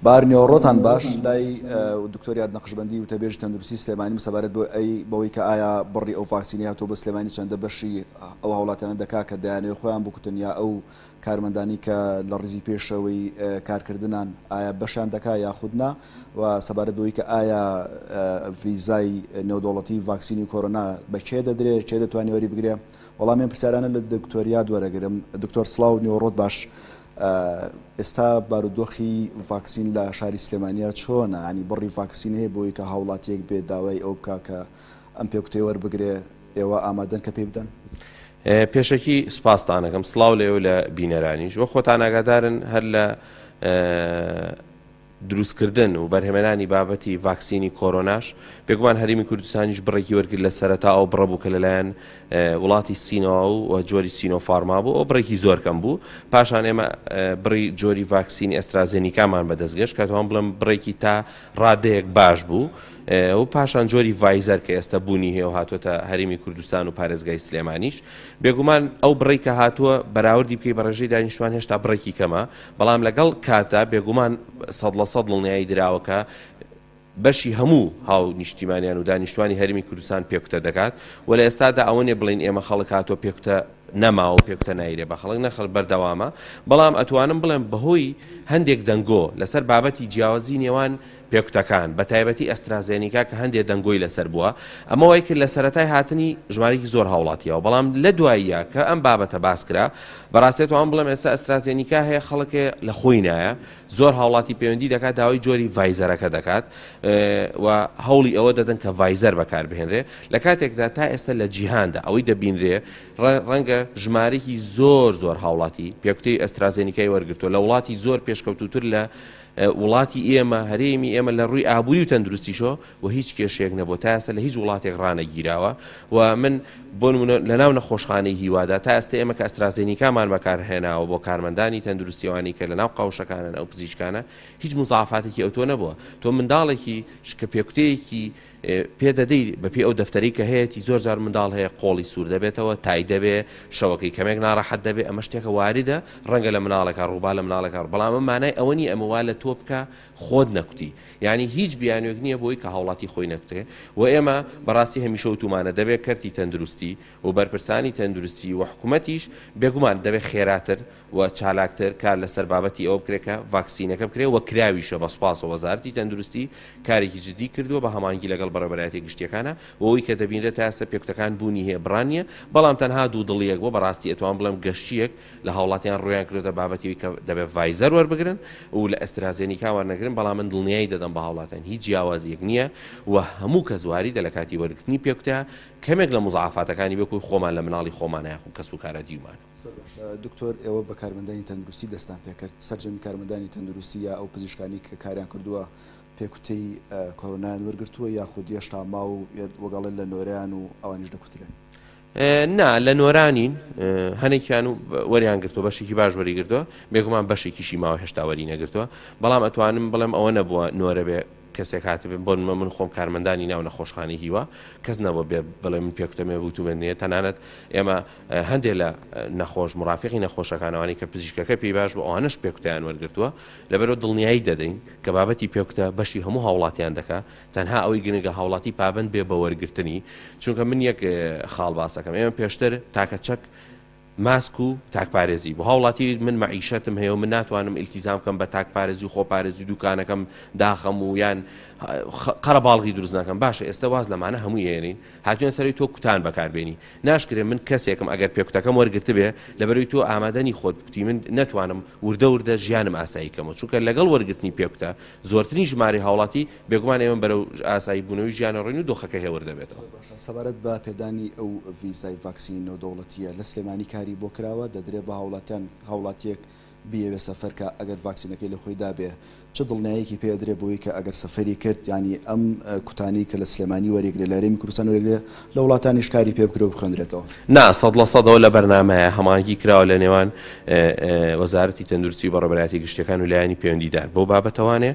بارنیۆڕۆتان باش لای دکتۆریات نەقشبەندی و تەبێژی تەندروستی سلێمانی سەبارەت بەوەی کە ئایا بڕی ئەو ڤاکسینی هاتۆ بە سلێمانی چەندە بەشی ئەو هەوڵاتیانە دەکا کە دەیانەوێت خۆیان بکوتن یا ئەو کارمەندانی کە لە ڕزی پێشەوەی کارکردنان ئایا بەشیان دەکا یاخودنا و سەبارەت بەوەی کە ئایا ڤیزای نێودوڵەتی ڤاکسینی کۆرۆنا بە کێ دەدرێت کێ دەتوانێت وەری بگرێ وەڵامیان پرسیارانە لە دکتۆریات وەرەگرم. دکتۆر سڵاو نیۆڕۆت باش، ئێستا بارودۆخی ڤاکسین لە شاری سلێمانیا چۆنە؟ ینی بڕی ڤاکسین هەیە بۆی کە هاوڵاتیەک بێت داوای ئەو بکە کە ئەم پێکوتەی وەربگرێ، ئێوە ئامادەن کە پێ بدەن؟ پێشەکی سپاستانەکەم، سڵاو لێو لە بینەرانیش وە خۆتان ئاگادارن هەر لە دروستکردن و بەرهێمەنانی بابەتی ڤاکسینی کۆرۆناش بێگومان هەرێمی کوردستانیش بڕێکی وەرگرت لە سەرەتا ئەو بڕە بوو کە لەلایەن وڵاتی سینۆوا و جۆری سینۆفارما بوو، ئەو بڕێکی زۆر کەم بوو. پاشان ئێمە بڕی جۆری ڤاکسینی ئەسترازێنیکامان بەدەستگەشت کە توان بڵم بڕێکی تا ڕادەیەک باش بوو و پاشان جۆری ڤایزەر کە ئێستا بوونی هەیە و هاتوۆتە هەرێمی کوردستان و پارێزگای سلێمانیش. بێگومان ئەو بڕێی کە هاتووە بەراوردی بکەی بە ڕێژەی دانیشتوان هێشتا بڕێکی کەمە، بەڵام لەگەڵ کاتا بێگومان 100% دڵنیایی دراوەکە بەشی هەموو هاو نیشتیمانیان و دانیشتوانی هەرمی کوردستان پێکوتە دەکات و لە ئێستادا ئەوەنێ بڵین ئێمە خەڵک هاتۆ پێکوتە نەما و پێکوتە نایرێ بە خەڵک نەخەڵ بەردەوامە، بەڵام ئەتوانم بڵێم بەهۆی هەندێک دەنگۆ لەسەر بابەتی جیاوازی نێوان پێکوتەکان بە تایبەتی ئەسترازێنیکا کە هەندێک دەنگۆی لەسەر بووە، ئەمە وای کرد لە سەرەتای هاتنی ژمارەی زۆر هاوڵاتیەوە، بەڵام لە دواییە کە ئەم بابەتە باسکرا بەڕاستێت وان بڵێم ئێستا ئەسترازێنیکا هەیە خەڵکێ لە خۆی نایە، زۆر هاوڵاتی پەیوەندی دەکات داوای جۆری ڤایزەرەکە دەکات و هەوڵی ئەوە دەدەن کە ڤایزەر بەکاربهێنرێ. لە کاتێکدا تا ئێستا لە جیهاندا ئەوەی دەبینرێ ڕەنگە ژمارەی زۆر هاوڵاتی پێکوتەی ئەسترازێنیکای وەرگرتووە لە وڵاتی زۆر پێشکەوتوتر لە وڵاتی ئێمە هەرێمی ئێمە لە ڕووی ئابووری و تەندروستیشۆ و هیچ کێشەیەک نەبوو تا ئێستا لە هیچ وڵاتێک ڕانەگیراوە و من بۆ نمونە لە ناو نەخۆشخانەی هیوادا تا ئێستا ئێمە کە ئەسترازێنیکامان بەکارهێناوە بۆ کارمەندانی تەندروستیوانی کە لە ناو قاوشەکانن ئەو پزیشکانە هیچ مزاعفاتێکی ئەوتۆ نەبووە. تۆ منداڵێکی کە پێکوتەیەکی پێدەدەی بەپێ ئەو دەفتەری کە هەیەی زۆر جار منداڵ هەیە قۆڵی سوور دەبێتەوە، تای دەبێ، شەوەکەی کەمێک ناڕەحەت دەبێ، ئەمە شتێکە واریدە ڕەنگە لە مناڵێکە ڕووبا لە مناڵێکە، بەڵام ئەم مانای ئەوە نیە ئەمەوا لە تۆ بکە خۆت نەکوتی، یعنی هیچ بیانوێک نییە بۆی کە هاوڵاتی خۆی نەکوتێ و ئێمە بەڕاستی هەمیشە وتومانە دەبێت کەرتی تەندروستی و بەرپرسانی تەندروستی و حکوومەتیش بێگومان دەبێت خێراتر و چالاکتر کار لەسەر بابەتی ئەوە بکرێت کە ڤاکسینەکە بکرێت و کراویشە بە سوپاس و وەزارەتی تەندروستی کارێکی جدی کردووە بە هەمانگی لەگەڵ بەڕێوەبەرایەتی گشتیەکانە و ئەوەی کە دەبینرێت تا ئێستا پێکوتەکان بوونی هەیە بڕانیە، بەڵام تەنها دوو دڵیەک بۆ بەڕاستی ئەتوان بڵێم گەشتیەک لە هاوڵاتیان ڕویان کردوتە بابەتیەوەی کە دەبێت ڤایزەر وەربگرن و لە ئەسترازێنیکا وەرنەگرن، بەڵام من دڵنیایی دەدەم بە هاوڵاتیان هیچ جیاوازیەک نییە و هەموو کەس واریدە لە کاتی وەرگرتنی پێکوتە کەمێک لە مزاعفاتەکانی بێکوی خۆمان لە مناڵی خۆمانە یاخود کەس و کارە دیومان. دکتۆر ئێوە بە کارمەندانی تەندروستی دەستان پێکرد، سەرجەمی کارمەندانی تەندروستی یا ئەو پزیشکانی کە کاریان کردووە پێکوتەی کۆرۆنایان وەرگرتووە یاخود هێشتا ماو وەگەڵێن لە نۆرەیان و ئەوانیش دەکوترێن؟ نا لە نۆرانین هەنێکیان و وەریان گرتووە بەشێکی باش وەری گرتووە، بێگومان بەشێکیشی ماوە هێشتا وەری نەگرتووە، بەڵام ئەتوانم بڵێم ئەوە نەبووە نۆرە بێ کەسێک هاتە بۆ من خۆم کارمەندانی ناو نەخۆشخانەی هیوا کەس نەبوو بێ بڵێ من پێکوتەمێ بوو تو بێنێ، تەنانەت ئێمە هەندێک لە نەخۆش مڕافقی نەخۆشەکانەوانی کە پزیشکەکە پێی باش بۆ ئەوانش پێکوتیان وەرگرتووە لەبەرەوە دڵنیایی دەدەین کە بابەتی پێکوتە بەشی هەموو هاوڵاتیان دەکات، تەنها ئەوەی گرنگە هاوڵاتی پابند بێ بە وەرگرتنی، چونکە من یەک خاڵ باسەکەم ئێمە پێشتر تاکە چەک ماسک و تاکپارێزی بۆ هاوڵاتی من مەعیشەتم هەیە و من ناتوانم ئیلتیزام بکەم بە تاکپارێزی و خۆپارێزی دوکانەکەم داخەم و یان قەرە باڵغی دروست ناکەم. باشە ئێستا واز لەمانە هەموو هێنین هاتوێن سەری تۆ کوتان بەکاربێنی، ناشکرێ من کەسێکم ئەگەر پێکوتەکەم وەرگرت بێ لەبەرەوەی تۆ ئامادەنی خۆت بکوتی، من نەتوانم وردە ژیانم ئاسایی کەمەوە، چونکە لەگەڵ وەرگرتنی پێکوتە زۆرترین ژمارەی هاوڵاتی بێگومان ئێمە بەرەو ئاسایی بوونەوەی ژیانە ڕۆین و دۆخەکە هێور دەبێتەوە. سەبارەت بە پێدانی ئەو ڤیزای ڤاکسین نێودەوڵەتیە لە سلێمانی کاری بۆ کراوە، دەدرێت بە هاوڵاتیەک بیەوێ سەفەرکە ئەگەر ڤاکسینەکەی لە خۆی دابێ چه دڵنیاییەکی پێدرێ بۆی کە ئەگەر سەفەری کرد ینی ئەم کوتانی کە لە سلێمانی وەرێگرێت لە هەرێمی کوردستان وەرێگرێت لە وڵاتانیش کاری پێ بکرێت و بخوێنرێتەوە؟ نا 100% لە بەرنامەیە هەماهنگگی کراوە لە نێوان وەزارەتی تەندروستی و بەڕێوەبەرایەتی گشتیەکان و لایەنی پەیوەندیدار بۆ بابەتەوانێ،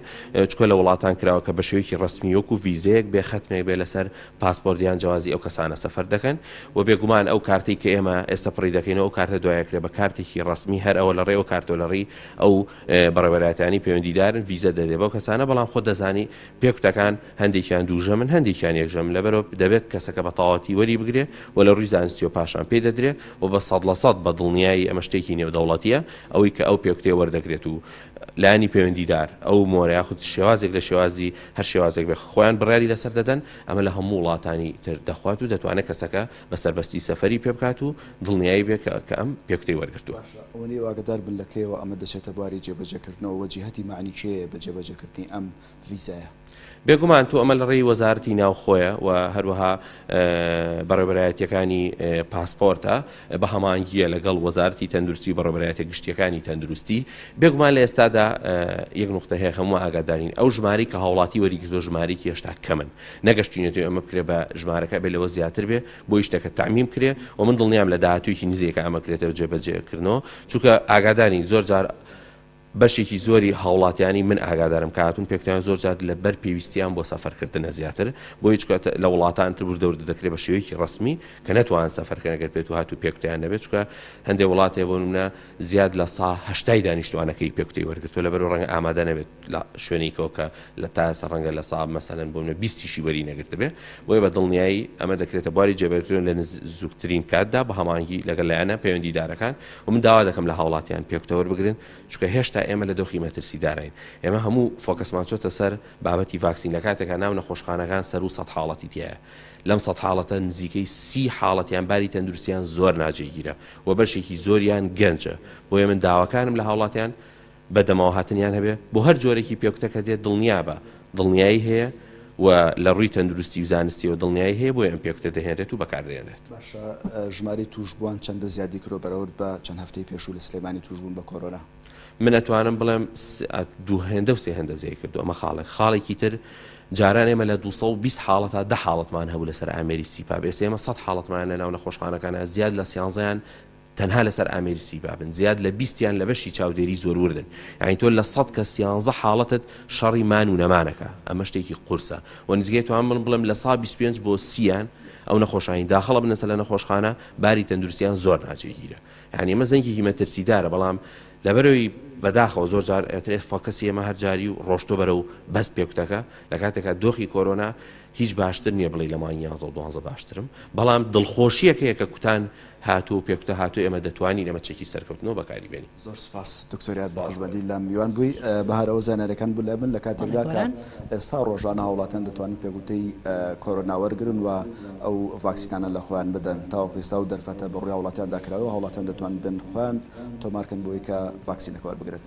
چکە لە وڵاتان کراوە کە بە شێوەیەکی ڕسمی وەکو ڤیزەیەک بێ خەتمێک بێ لەسەر پاسپۆرتیان جیازی ئەو کەسانە سەفەر دەکەن و بێگومان ئەو کارتێک کە ئێمە ئێستا پڕی دەکەینەوە ئەو کارتە دوایەکرێ بە کارتێکی ڕسمی هەر ئەوە لە ڕێوە کارتەوە لە ڕێی ئەو بەڕێوەبەرایەتیانی پەیوەندیدارن ڤیزە دەدێ بەو کەسانە بەڵام خۆ دەزانی پێکوتەکان هەندێکیان دووژەمن هەندێکیان یەکژەم لەبەرەوە دەبێت کەسەکە بە تەواوەتی وەری بگرێ و لە ڕووی زانستی و پاشان پێ دەدرێ و بە 100% بە دڵنیایی ئەمە شتێکی نێودەوڵەتیە ئەوەی کە ئەو پێکوتێ وەردەگرێت و لانی پەیوەندیدار ئەو مۆرە یاخود شێوازێک لە شێوازی هەر شێوازێک بێ خۆیان بڕیاری لەسەر دەدەن ئەمە لە هەموو وڵاتانی تر دەخوات و دەتوانێت کەسەکە بە سەربەستی سەفەری پێ بکات و دڵنیایی بێ کە ئەم پێکوتەی وەرگرتووە. ئەوەی واگەدار بن لەکەیەوە ئەمە دەچێتە بواری جێبەجێکردنەوە و جیهەتی معنی چێە بە جێبەجێکردنی ئەم ڤیزایە؟ بێگومان تو ئەمە لە ڕێی وەزارەتی ناوخۆیە و هەروەها بەڕێوەبەرایەتیەکانی پاسپۆرتە بە هەمانگیە لەگەڵ وەزارەتی تەندروستی و بەڕێوەبەرایەتە گشتیەکانی تەندروستی. بێگومان لە ئێستادا یەک نقطە هەیە هەموو ئاگادارین ئەو ژمارەی کە هاوڵاتی وەریگرتووە ژمارەی هێشتا کەمن نەگەشتوینێتەوە ئەمە بکرێ بە ژمارەکە بێ لەوە زیاتر بێ بۆی شتەکە تعمیم کرێ و من دڵنیام لە داهاتوویەکی نزیکە ئەمە کرێتەوە جێبەجێکردنەوە چونکە ئاگادارین زۆر جار بەشێکی زۆری هاوڵاتیانی من ئاگادارم کاتون پێکتیان زۆر جار لە بەر پێویستیان بۆ سەفەرکردنە زیاتر بۆی لە وڵاتان تر بوردەور دەکرێت بە شێوەیەکی ڕسمی کە نەتوان سەفەرکە نەگەر پێت و هاتوو پێکتیان نەبێت چکە هەندێک وڵاتێ بۆ نمونە زیاد لە 180 دانیشتوانەکەی پێکوتەی وەرگرتووە لەبەر ڕەنگە ئامادە نەبێت لە شوێنێکەوە کە لە تاسە ڕەنگە لە ساب مەسەلەن بۆ منە 20 وەری نەگرت بێ بۆیە بە دڵنیایی ئەمە دەکرێتە بواری جێبەجێکردن لە زووترین کاتدا بە هەمانگی لەگەڵ لایەنە پەیوەندیدارەکان و من داوا دەکەم لە هاوڵاتیان پێکوتە وەربگرن چکە هێشتا ئێمە لە دۆخی مەترسیدارین ئێمە هەموو فۆکەسمان چۆتە سەر بابەتی ڤاکسین لە کاتێکە ناو نەخۆشخانەکان سەر و 100 حاڵەتی تایە لەم 100 حاڵەتە نزیکەی 30 حاڵەتیان باری تەندروستیان زۆر ناجێگیرە و بەشێکی زۆریان گەنجە بۆیە من داواکانم لە هاوڵاتیان بەدەمەوە هاتنیان هەبێ بۆ هەر جۆرێکی پێکوتەکە دێت دڵنیا بە دڵنیایی هەیە و لە ڕووی تەندروستی و زانستی و دڵنیایی هەیە بۆ ئەم پێکوتە دەهێنرێت و بەکاردێنێت. باشە ژمارەی توشبووان چەندە زیادی کرۆ بەرەورد بە چەند هەفتەی پێشوو لە سلێمانی توشبوون بە کۆرۆنا؟ من ئەتوانم بڵێم دوو هێندە و سێ هێندە زیای کردو ئەمە خاڵێکی تر جاران ئێمە لە 220 حاڵەتا 10 حاڵەتمان هەبوو لەسەر ئامێری سیپا بێس ئێمە 100 حاڵەتمان لە ناو نەخۆشخانەکانە زیاد لە 13یان تەنها لەسەر ئامێری سیپا بن زیاد لە 20یان لە بەشی چاودێری زۆر وردن یعنی تۆ لە 100 کە 13 حاڵەتت شەڕی مان و نەمانەکە ئەمە شتێکی قورسە و نزگەی توان بڵێم لە 125 بۆ 30یان ئەو نەخۆشایی داخڵە بنەسە لە نەخۆشخانە باری تەندروستیان زۆر ناجێگیرە یعنی ئەمە زەنگێکی مەترسیدارە بەڵام لەبەرەوەی بەداخەوە زۆر جار فۆکەسی ئێمە هەر جاری و ڕۆشتۆ بەرە و بەس پێکوتەکە لە کاتێکە دۆخی کۆرۆنا هیچ باشتر نییە بڵێ لە مانگی 11 و 12 باشترم بەڵام دڵخۆشیەکەیە کە کوتان هاتوو پێکوتە هاتوو ئێمە دەتوانین ئەمە چێکی سەرکەوتنەوە بەکاری بێنین. زۆر سپاس دکتۆر عادنەقشبەندی لە میوان بووی بەهارەوە زانەرەکان بوو لە من لە کاتێکدا کە ئێستا ڕۆژانە هاوڵاتیان دەتوانن پێکوتەی کۆرۆنا وەرگرن و ئەو ڤاکسینانە لە خۆیان بدەن تاوەکو ئێستا و دەرفەتە بەڕووی هاوڵاتیان داکراوە هاوڵاتیان دەتوانن بن خۆیان تۆمارکەن بۆی کە ڤاکسینەکە وەربگرن.